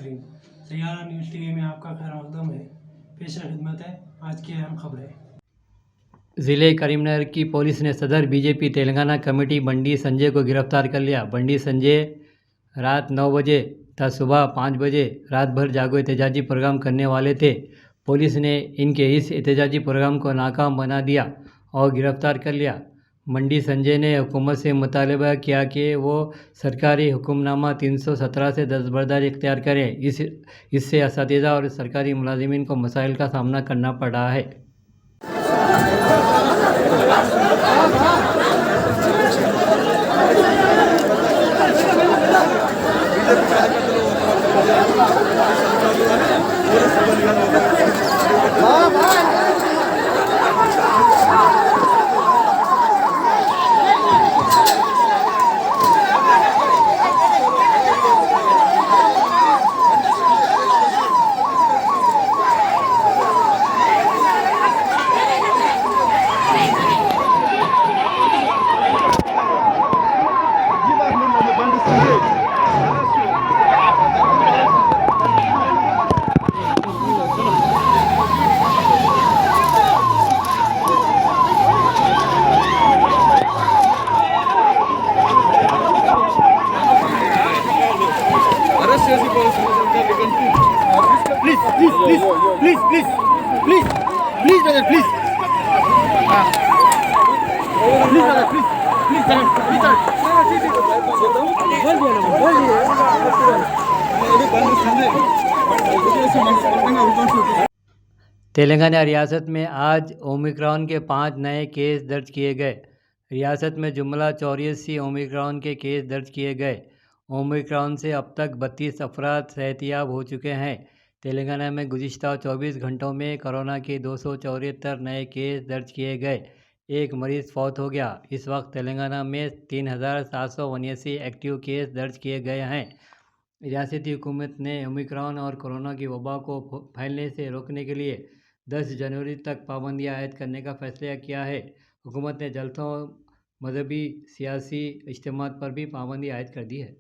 नाज़रीन, Saiyaara news TV में आपका खैर मकदम है। पेश खिदमत है आज की अहम खबरें। ज़िले करीमनगर की पुलिस ने सदर बीजेपी तेलंगाना कमेटी बंडी संजय को गिरफ्तार कर लिया। बंडी संजय रात 9 बजे तथा सुबह 5 बजे रात भर जागो एहतजाजी प्रोग्राम करने वाले थे। पुलिस ने इनके इस एहतजाजी प्रोग्राम को नाकाम बना दिया और गिरफ्तार कर लिया। मंडी संजय ने हुकूमत से मुतालबा किया कि वो सरकारी हुक्मनामा 317 से दस्तबरदारी इख्तियार करें। इससे असातिज़ा और सरकारी मुलाजिमीन को मसाइल का सामना करना पड़ रहा है। Please, brother, please. Please, brother, please, Telangana रियासत में आज ओमिक्रॉन के 5 नए केस दर्ज किए गए। रियासत में जुमला 84 ओमिक्रॉन के केस दर्ज किए गए। ओमिक्रॉन से अब तक 32 अफराद सेहतियाब हो चुके हैं। तेलंगाना में गुज़िश्ता 24 घंटों में कोरोना के 274 नए केस दर्ज किए गए। एक मरीज़ फौत हो गया। इस वक्त तेलंगाना में 3779 एक्टिव केस दर्ज किए गए हैं। रियासती हुकूमत ने ओमिक्रॉन और कोरोना की वबा को फैलने से रोकने के लिए 10 जनवरी तक पाबंदियां आयद करने का फैसला किया है। हुकूमत ने जलसों, मजहबी सियासी इज्तिमात पर भी पाबंदी आयद कर दी है।